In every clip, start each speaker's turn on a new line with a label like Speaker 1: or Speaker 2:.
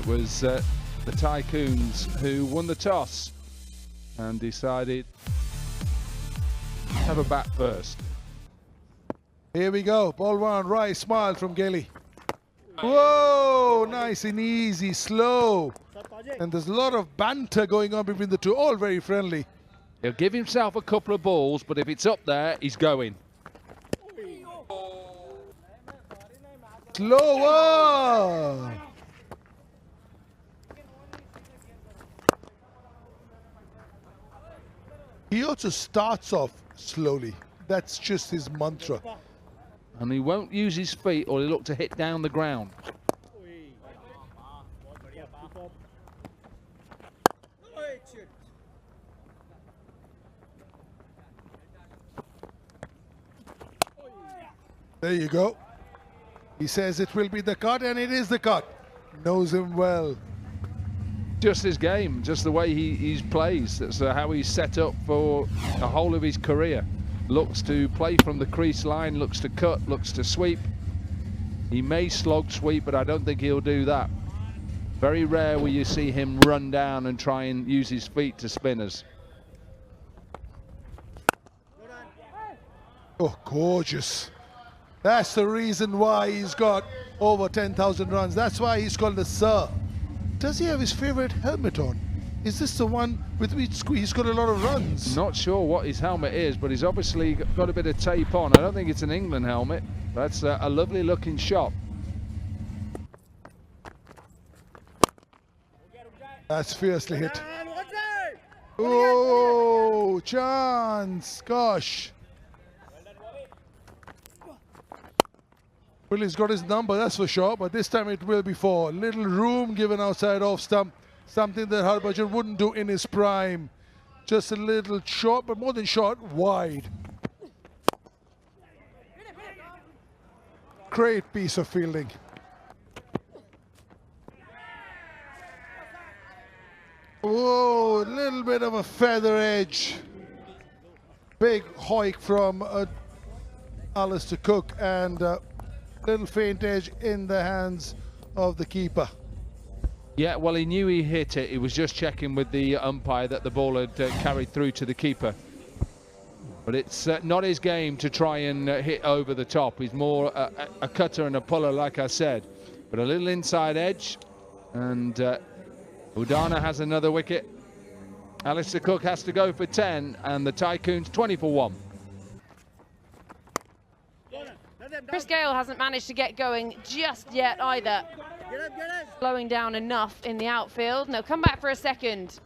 Speaker 1: was the Tycoons who won the toss and decided to have a bat first.
Speaker 2: Here we go. Ball one, right, smile from Gelly. Whoa, nice and easy, slow. And there's a lot of banter going on between the two, all very friendly.
Speaker 1: He'll give himself a couple of balls, but if it's up there, he's going.
Speaker 2: Slower. He also starts off slowly. That's just his mantra.
Speaker 1: And he won't use his feet or he'll look to hit down the ground.
Speaker 2: There you go. He says it will be the cut, and it is the cut. Knows him well.
Speaker 1: Just his game, just the way he plays. That's how he's set up for the whole of his career. Looks to play from the crease line, looks to cut, looks to sweep. He may slog sweep, but I don't think he'll do that. Very rare will you see him run down and try and use his feet to spinners.
Speaker 2: Oh, gorgeous. That's the reason why he's got over 10,000 runs. That's why he's called the Sir. Does he have his favorite helmet on? Is this the one with which he's got a lot of runs?
Speaker 1: Not sure what his helmet is, but he's obviously got a bit of tape on. I don't think it's an England helmet. That's a lovely looking shot.
Speaker 2: That's fiercely hit. Oh, chance. Gosh. Well, he's got his number, that's for sure, but this time it will be four. Little room given outside off stump, something that Harbhajan wouldn't do in his prime. Just a little short, but more than short, wide. Great piece of fielding. Whoa, a little bit of a feather edge. Big hoik from Alistair Cook, and little faint edge in the hands of the keeper.
Speaker 1: Yeah, well, he knew he hit it. He was just checking with the umpire that the ball had carried through to the keeper. But it's not his game to try and hit over the top. He's more a cutter and a puller, like I said. But a little inside edge, and Udana has another wicket. Alistair Cook has to go for 10, and the Tycoons 20 for 1.
Speaker 3: Chris Gale hasn't managed to get going just yet either. Slowing down enough in the outfield. And they'll come back for a second.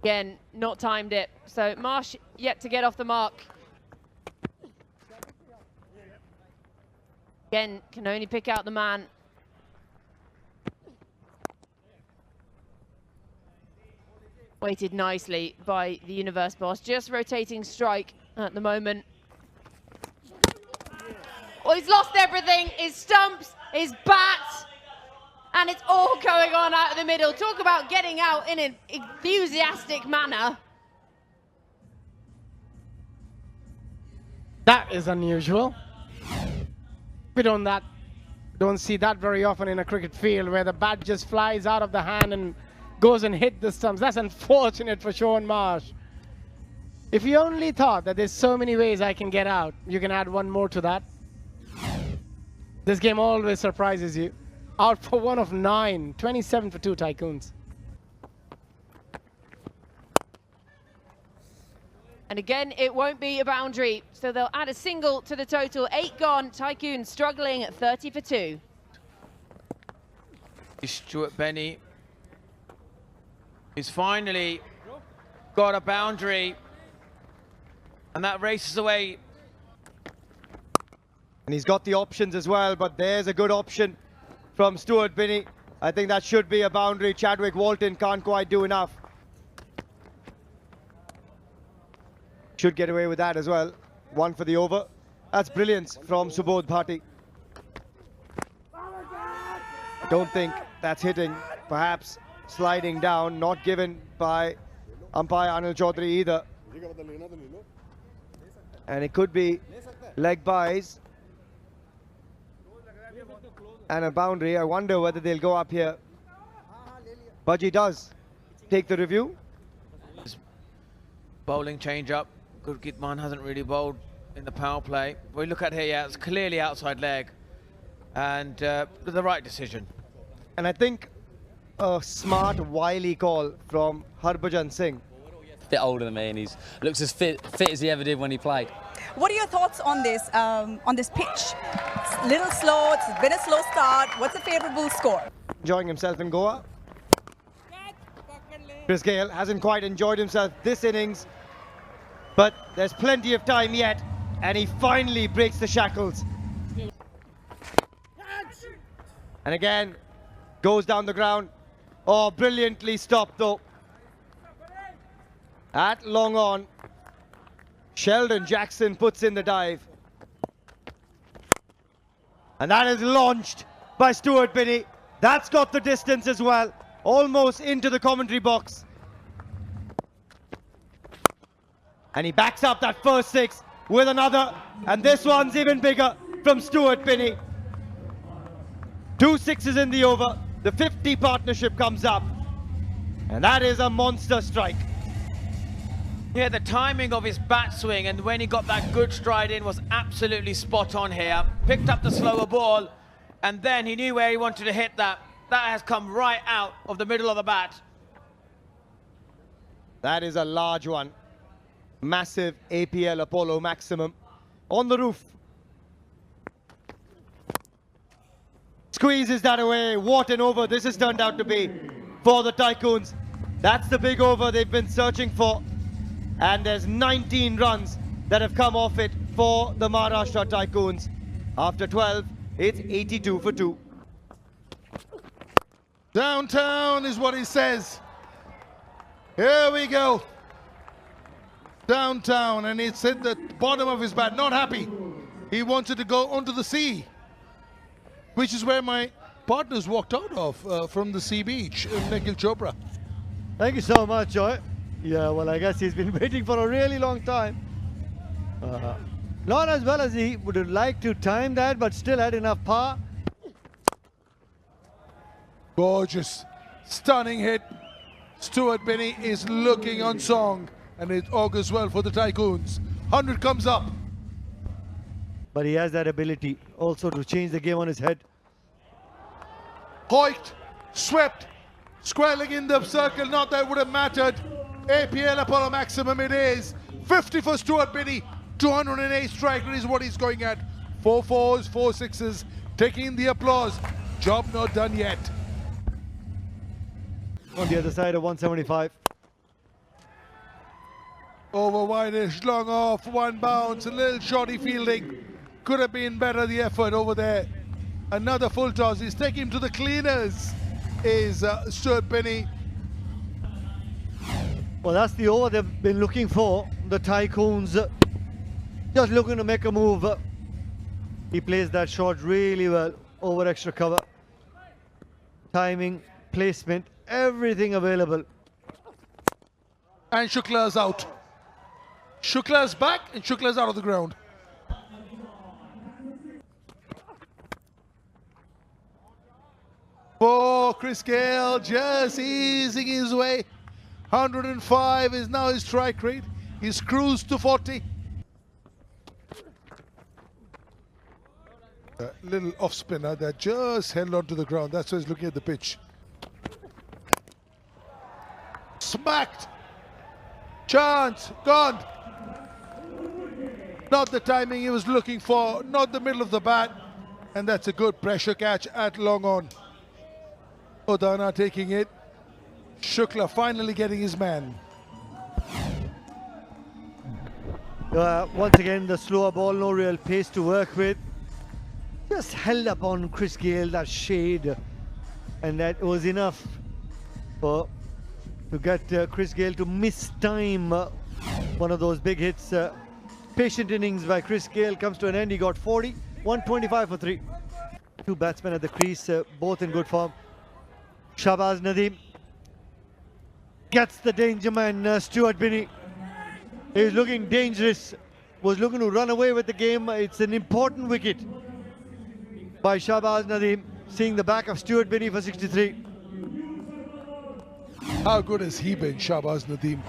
Speaker 3: Again, not timed it. So Marsh yet to get off the mark. Again, can only pick out the man. Weighted nicely by the Universe boss. Just rotating strike at the moment. Oh, he's lost everything. His stumps, his bat, and it's all going on out of the middle. Talk about getting out in an enthusiastic manner.
Speaker 4: That is unusual. We don't see that very often in a cricket field, where the bat just flies out of the hand and goes and hit the stumps. That's unfortunate for Sean Marsh. If you only thought that there's so many ways I can get out, you can add one more to that. This game always surprises you. Out for 1 of 9, 27 for 2 Tycoons.
Speaker 3: And again, it won't be a boundary, so they'll add a single to the total. 8 gone, Tycoons struggling at 30 for 2.
Speaker 5: Stuart Benny is finally got a boundary, and that races away.
Speaker 6: And he's got the options as well, but there's a good option from Stuart Binney. I think that should be a boundary. Chadwick Walton can't quite do enough. Should get away with that as well. 1 for the over. That's brilliance from Subodh Bhatti. I don't think that's hitting. Perhaps sliding down, not given by umpire Anil Chaudhary either. And it could be leg buys. and a boundary. I wonder whether they'll go up here. Budgie does take the review.
Speaker 5: Bowling change up. Gurgitman hasn't really bowled in the power play. We look at here, yeah, it's clearly outside leg. And the right decision.
Speaker 6: And I think a smart, wily call from Harbhajan Singh.
Speaker 7: A bit older than me, and he looks as fit as he ever did when he played.
Speaker 8: What are your thoughts on this pitch? It's a little slow, it's been a slow start. What's a favourable score?
Speaker 6: Enjoying himself in Goa. Chris Gayle hasn't quite enjoyed himself this innings, but there's plenty of time yet, and he finally breaks the shackles. And again, goes down the ground. Oh, brilliantly stopped though. At long on, Sheldon Jackson puts in the dive. And that is launched by Stuart Binney. That's got the distance as well, almost into the commentary box. And he backs up that first six with another, and this one's even bigger from Stuart Binney. 2 sixes in the over, the 50 partnership comes up, and that is a monster strike.
Speaker 5: Yeah, the timing of his bat swing and when he got that good stride in was absolutely spot on here. Picked up the slower ball, and then he knew where he wanted to hit that. That has come right out of the middle of the bat.
Speaker 6: That is a large one. Massive APL Apollo maximum on the roof. Squeezes that away. What an over this has turned out to be for the Tycoons. That's the big over they've been searching for. And there's 19 runs that have come off it for the Maharashtra Tycoons. After 12, it's 82 for 2.
Speaker 2: Downtown is what he says. Here we go. Downtown, and it's at the bottom of his bat. Not happy. He wanted to go onto the sea, which is where my partners walked out of from the sea beach, Nikhil Chopra.
Speaker 9: Thank you so much, Joy. Yeah, well, I guess he's been waiting for a really long time. Not as well as he would have liked to time that, but still had enough power.
Speaker 2: Gorgeous, stunning hit. Stuart Binney is looking on song, and it augurs well for the Tycoons. 100 comes up.
Speaker 9: But he has that ability also to change the game on his head.
Speaker 2: Hoiked, swept, squarely in the circle. Not that it would have mattered. APL Apollo maximum it is. 50 for Stuart Binney. 208 strike rate is what he's going at. 4 fours, 4 sixes, taking the applause. Job not done yet.
Speaker 9: On the other side of 175.
Speaker 2: Over wideish, long off, one bounce, a little shoddy fielding. Could have been better, the effort over there. Another full toss. He's taking him to the cleaners, is Stuart Binney.
Speaker 9: Well, that's the over they've been looking for. The Tycoons just looking to make a move. He plays that shot really well over extra cover. Timing, placement, everything available.
Speaker 2: And Shukla's out. Shukla's back and Shukla's out of the ground. For Chris Gayle, just easing his way. 105 is now his strike rate. He's cruised to 40. A little off spinner that just held onto the ground. That's why he's looking at the pitch. Smacked. Chance. Gone. Not the timing he was looking for. Not the middle of the bat. And that's a good pressure catch at long on. Odana taking it. Shukla finally getting his man.
Speaker 9: Once again, the slower ball, no real pace to work with. Just held up on Chris Gayle, that shade, and that was enough to get Chris Gayle to miss time one of those big hits. Patient innings by Chris Gayle comes to an end. He got 40, 125 for 3. Two batsmen at the crease, both in good form. Shahbaz Nadeem gets the danger man, Stuart Binney. He's looking dangerous, was looking to run away with the game. It's an important wicket by Shahbaz Nadeem. seeing the back of Stuart Binney for 63.
Speaker 2: How good has he been, Shahbaz Nadeem?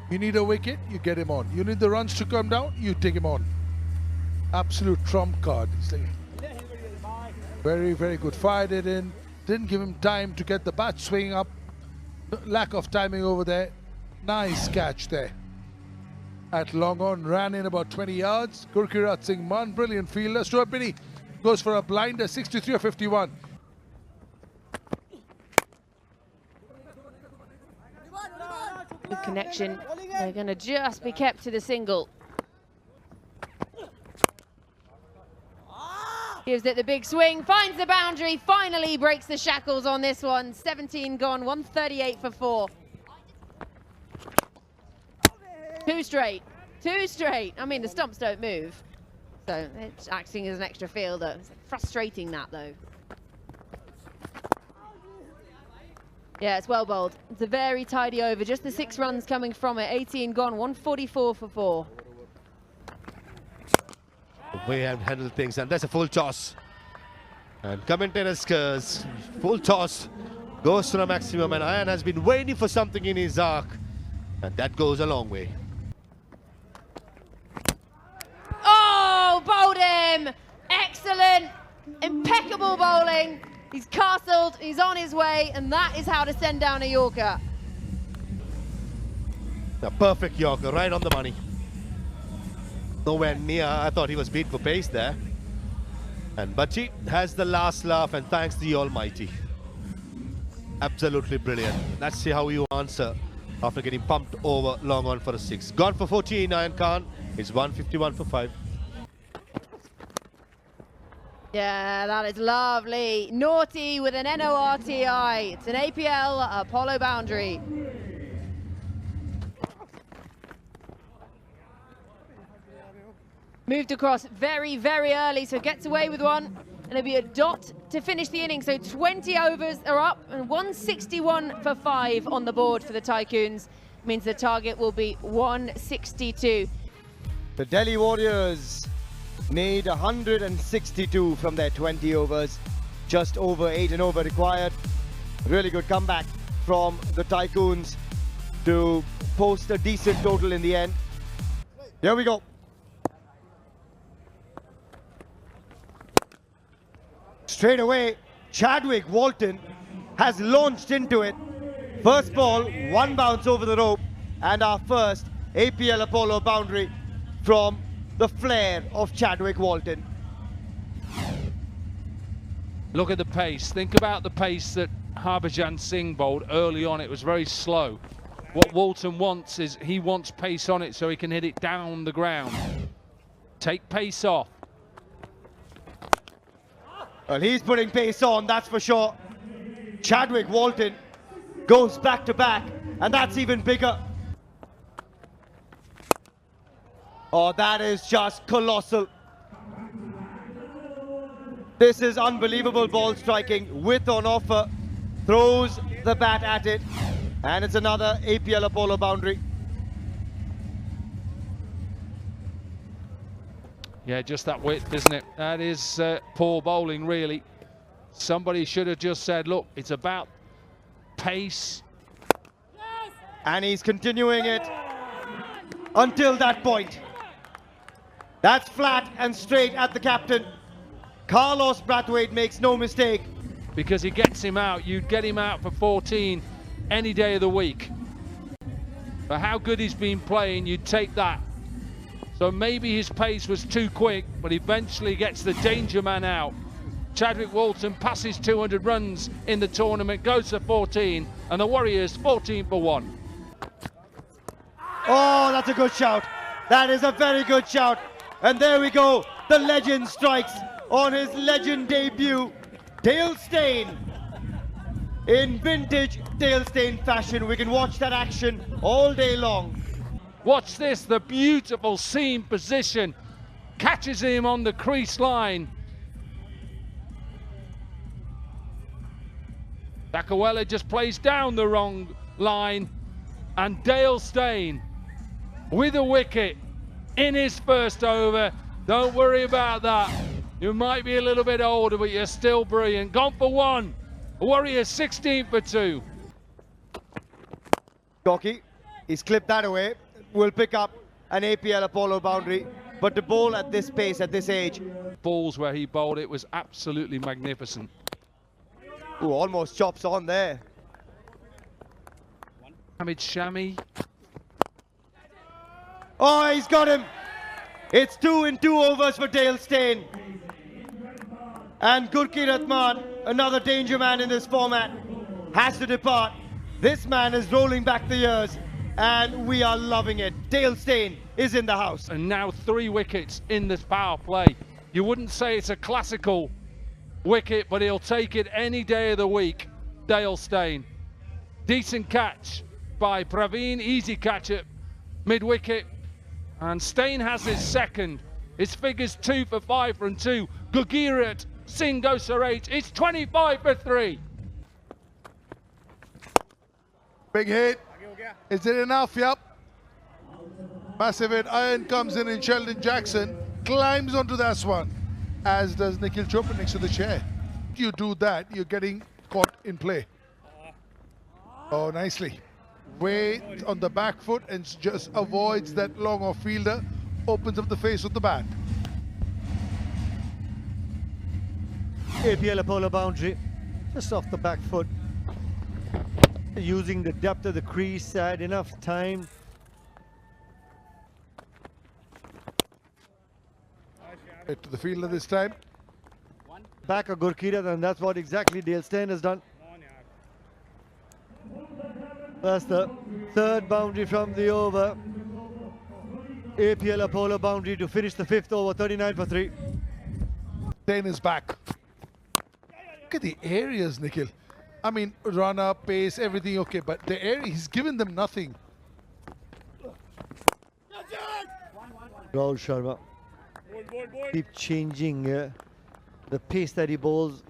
Speaker 2: You need a wicket, you get him on. You need the runs to come down, you take him on. Absolute trump card. He's like, very, very good. Fired it in. Didn't give him time to get the bat swinging up. Lack of timing over there. Nice catch there. At long on, ran in about 20 yards. Gurkirat Singh Mann, brilliant fielder. Stuart Binney goes for a blinder, 63 or 51.
Speaker 3: Good connection. They're going to just be kept to the single. Gives it the big swing, finds the boundary, finally breaks the shackles on this one. 17 gone, 138 for 4. Two straight. I mean, the stumps don't move, so it's acting as an extra fielder. It's frustrating that, though. Yeah, it's well bowled. It's a very tidy over. Just the 6 runs coming from it. 18 gone, 144 for 4.
Speaker 10: The way I've handled things, and that's a full toss. And commentators curse. Full toss goes to the maximum, and Ayan has been waiting for something in his arc, and that goes a long way.
Speaker 3: Oh, bowled him! Excellent, impeccable bowling. He's castled, he's on his way, and that is how to send down a Yorker.
Speaker 10: A perfect Yorker, right on the money. Nowhere near. I thought he was beat for pace there. And Bachi has the last laugh, and thanks the Almighty. Absolutely brilliant. Let's see how you answer after getting pumped over long on for a 6. Gone for 14, Ayan Khan. It's 151 for 5.
Speaker 3: Yeah, that is lovely. Naughty with an NORTI. It's an APL Apollo boundary. Moved across very, very early, so gets away with one. And it'll be a dot to finish the inning. So 20 overs are up and 161 for 5 on the board for the Tycoons. Means the target will be 162.
Speaker 6: The Delhi Warriors need 162 from their 20 overs. Just over 8 and over required. Really good comeback from the Tycoons to post a decent total in the end. Here we go. Straight away, Chadwick Walton has launched into it. First ball, 1 bounce over the rope, and our first APL Apollo boundary from the flair of Chadwick Walton.
Speaker 1: Look at the pace. Think about the pace that Harbhajan Singh bowled early on. It was very slow. What Walton wants is he wants pace on it so he can hit it down the ground. Take pace off.
Speaker 6: Well, he's putting pace on, that's for sure. Chadwick Walton goes back to back, and that's even bigger. Oh, that is just colossal. This is unbelievable ball striking, width on offer. Throws the bat at it, and it's another APL Apollo boundary.
Speaker 1: Yeah, just that width, isn't it? That is poor bowling, really. Somebody should have just said, look, it's about pace.
Speaker 6: And he's continuing it until that point. That's flat and straight at the captain. Carlos Brathwaite makes no mistake.
Speaker 1: Because he gets him out. You'd get him out for 14 any day of the week. But how good he's been playing, you'd take that. So maybe his pace was too quick, but eventually gets the danger man out. Chadwick Walton passes 200 runs in the tournament, goes to 14, and the Warriors 14 for 1.
Speaker 6: Oh, that's a good shout. That is a very good shout. And there we go. The legend strikes on his legend debut. Dale Steyn. In vintage Dale Steyn fashion. We can watch that action all day long.
Speaker 1: Watch this, the beautiful seam position. Catches him on the crease line. Bakawela just plays down the wrong line. And Dale Steyn with a wicket in his first over. Don't worry about that. You might be a little bit older, but you're still brilliant. Gone for one. Warriors 16 for 2.
Speaker 6: Corky, he's clipped that away. Will pick up an APL Apollo boundary. But to bowl at this pace, at this age.
Speaker 1: Balls where he bowled it was absolutely magnificent.
Speaker 6: Ooh, almost chops on there.
Speaker 1: Hamid Shami.
Speaker 6: Oh, he's got him. It's 2 in 2 overs for Dale Steyn. And Gurkeerat Maan, another danger man in this format, has to depart. This man is rolling back the years, and we are loving it. Dale Steyn is in the house.
Speaker 1: And now 3 wickets in this power play. You wouldn't say it's a classical wicket, but he'll take it any day of the week. Dale Steyn. Decent catch by Praveen, easy catch at mid-wicket. And Steyn has his second. His figures 2 for 5 from 2. Gurkeerat Singh goes for 8. It's 25 for 3.
Speaker 2: Big hit. Is it enough? Yep. Massive hit. Iron comes in and Sheldon Jackson climbs onto that one, as does Nikhil Chopra next to the chair. If you do that, you're getting caught in play. Oh, nicely. Way on the back foot and just avoids that long off fielder. Opens up the face of the bat.
Speaker 9: APL Apollo boundary, just off the back foot. Using the depth of the crease, had enough time.
Speaker 2: Hit to the fielder this time.
Speaker 9: Back of Gurkeerat, and that's what exactly Dale Steyn has done. That's the 3rd boundary from the over. APL Apollo boundary to finish the 5th over, 39 for 3.
Speaker 2: Steyn is back. Look at the areas, Nikhil. I mean, run up, pace, everything okay, but the area, he's given them nothing.
Speaker 9: Rahul Sharma. Keep changing the pace that he bowls.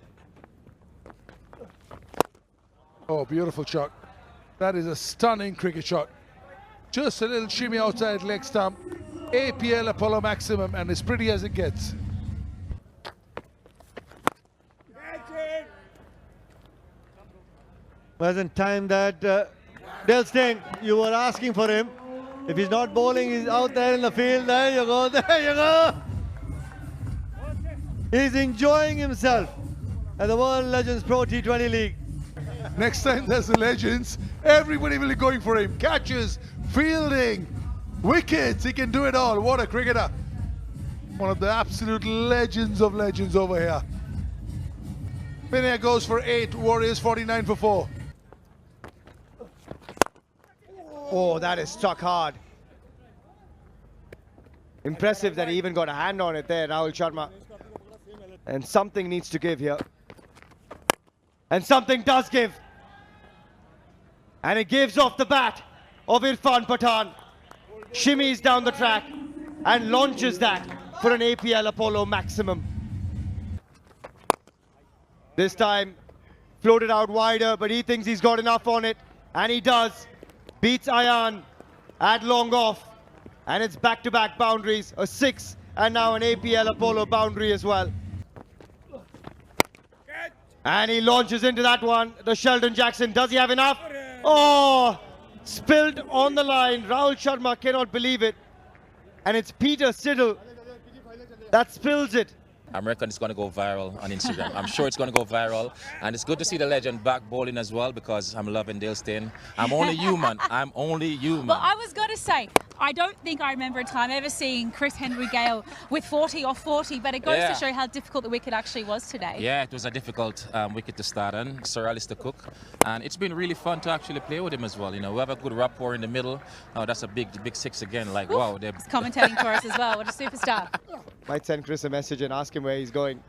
Speaker 2: Oh, beautiful shot. That is a stunning cricket shot. Just a little shimmy outside leg stump. APL Apollo maximum, and as pretty as it gets.
Speaker 9: Wasn't time that Dale Steyn, you were asking for him. If he's not bowling, he's out there in the field. There you go, there you go. He's enjoying himself at the World Legends Pro T20 League.
Speaker 2: Next time there's the Legends, everybody will be going for him. Catches, fielding, wickets, he can do it all. What a cricketer. One of the absolute legends of legends over here. Vinay goes for 8, Warriors 49 for 4.
Speaker 6: Oh, that is struck hard. Impressive that he even got a hand on it there, Rahul Sharma. And something needs to give here. And something does give. And it gives off the bat of Irfan Pathan. Shimmies down the track and launches that for an APL Apollo maximum. This time, floated out wider, but he thinks he's got enough on it. And he does. Beats Ayan at long off. And it's back-to-back boundaries. A 6 and now an APL Apollo boundary as well. And he launches into that one. The Sheldon Jackson, does he have enough? Oh, spilled on the line. Rahul Sharma cannot believe it. And it's Peter Siddle that spills it.
Speaker 11: I'm reckoning it's going to go viral on Instagram. I'm sure it's going to go viral. And it's good to see the legend back bowling as well, because I'm loving Dale Steyn. I'm only human. I'm only human.
Speaker 12: Well, I was going to say, I don't think I remember a time ever seeing Chris Henry Gale with 40 off 40, but it goes to show how difficult the wicket actually was today.
Speaker 11: Yeah, it was a difficult wicket to start on, Sir Alistair Cook. And it's been really fun to actually play with him as well. You know, we have a good rapport in the middle. Oh, that's a big 6 again. Like,
Speaker 12: Oof,
Speaker 11: wow.
Speaker 12: He's commentating for us as well. What a superstar.
Speaker 6: Might send Chris a message and ask him where he's going.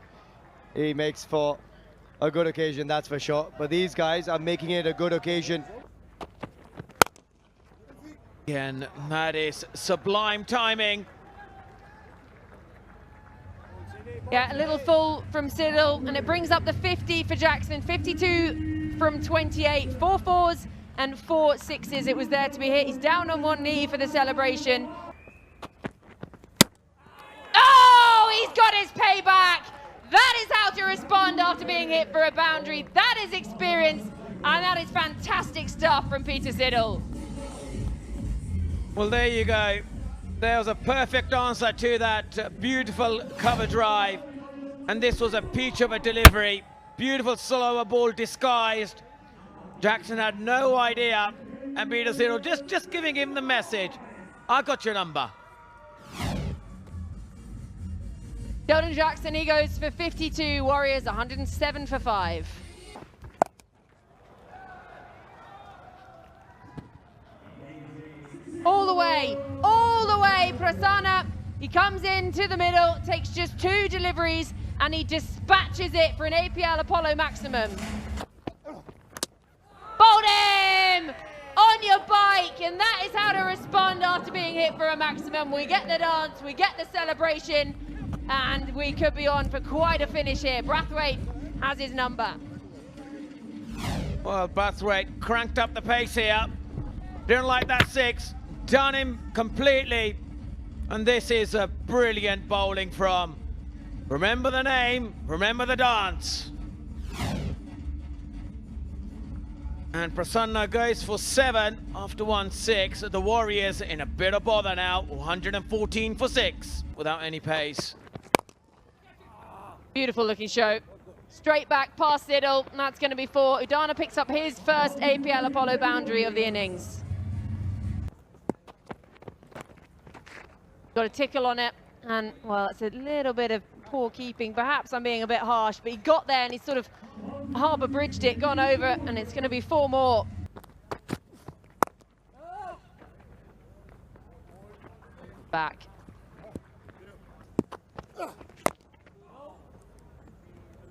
Speaker 6: He makes for a good occasion, that's for sure. But these guys are making it a good occasion.
Speaker 5: Again, that is sublime timing.
Speaker 3: Yeah, a little full from Siddle, and it brings up the 50 for Jackson. 52 from 28, 4 4s and 4 6s. It was there to be hit. He's down on one knee for the celebration. Oh, he's got That is payback. That is how to respond after being hit for a boundary. That is experience, and that is fantastic stuff from Peter Siddle.
Speaker 5: Well, there you go. There was a perfect answer to that beautiful cover drive. And this was a peach of a delivery. Beautiful slower ball disguised. Jackson had no idea. And Peter Siddle just giving him the message. I got your number.
Speaker 3: Sheldon Jackson, he goes for 52. Warriors 107 for 5. All the way, Prasanna. He comes into the middle, takes just 2 deliveries, and he dispatches it for an APL Apollo maximum. Bowled him! On your bike, and that is how to respond after being hit for a maximum. We get the dance, we get the celebration, and we could be on for quite a finish here. Brathwaite has his number.
Speaker 5: Well, Brathwaite cranked up the pace here. Didn't like that 6. Done him completely. And this is a brilliant bowling from, remember the name, remember the dance. And Prasanna goes for 7 after 1-6. The Warriors in a bit of bother now, 114 for 6 without any pace.
Speaker 3: Beautiful looking show. Straight back past Siddle, and that's going to be 4. Udana picks up his first APL Apollo boundary of the innings. Got a tickle on it, and well, it's a little bit of poor keeping. Perhaps I'm being a bit harsh, but he got there and he sort of harbour bridged it, gone over, and it's going to be 4 more. Back.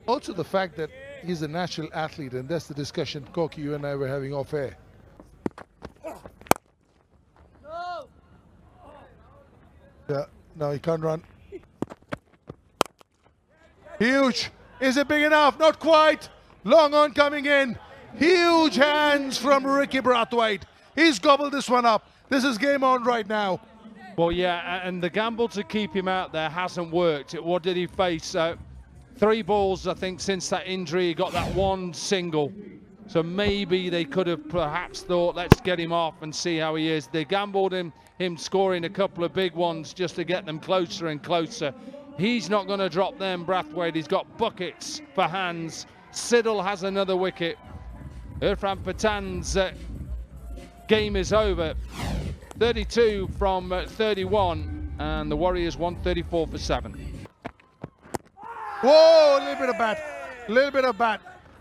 Speaker 2: Also the fact that he's a natural athlete, and that's the discussion, Corky, you and I were having off air. Yeah, no, he can't run. Huge. Is it big enough? Not quite. Long on coming in. Huge hands from Ricky Brathwaite. He's gobbled this one up. This is game on right now.
Speaker 1: Well, yeah, and the gamble to keep him out there hasn't worked. What did he face? 3 balls, I think, since that injury. He got that 1 single. So maybe they could have perhaps thought, let's get him off and see how he is. They gambled him scoring a couple of big ones just to get them closer and closer. He's not going to drop them, Brathwaite. He's got buckets for hands. Siddle has another wicket. Irfan Pathan's game is over. 32 from 31, and the Warriors 134 for 7.
Speaker 2: Whoa, a little bit of bat. Little bit of bat.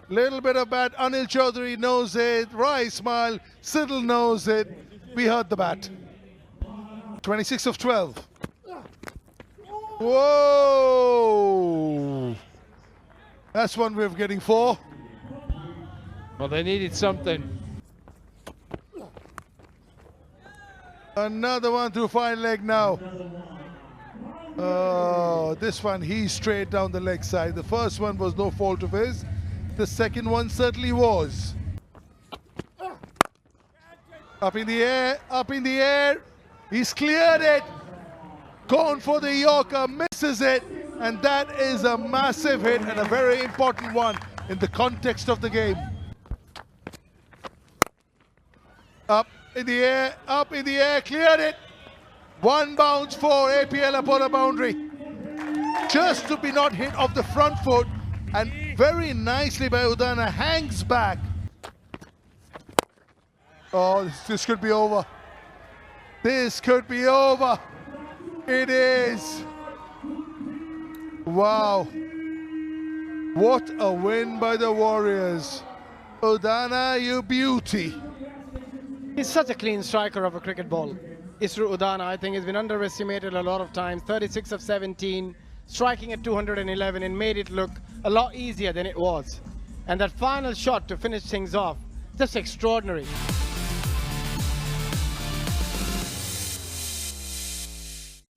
Speaker 2: Little bit of bat. Anil Chaudhary knows it. Rai Ismail. Siddle knows it. We heard the bat. 26 of 12. Whoa! That's one way of getting 4.
Speaker 1: Well, they needed something.
Speaker 2: Another one through fine leg now. Oh, this one, he's straight down the leg side. The first one was no fault of his. The second one certainly was. Up in the air, up in the air. He's cleared it. Gone for the Yorker, misses it. And that is a massive hit and a very important one in the context of the game. Up in the air, cleared it. 1 bounce for APL Apollo boundary. Just to be not hit off the front foot, and very nicely by Udana, hangs back. Oh, this could be over. This could be over. It is. Wow. What a win by the Warriors. Udana, you beauty.
Speaker 4: He's such a clean striker of a cricket ball. Isru Udana, I think, has been underestimated a lot of times. 36 of 17, striking at 211, and made it look a lot easier than it was. And that final shot to finish things off, just extraordinary.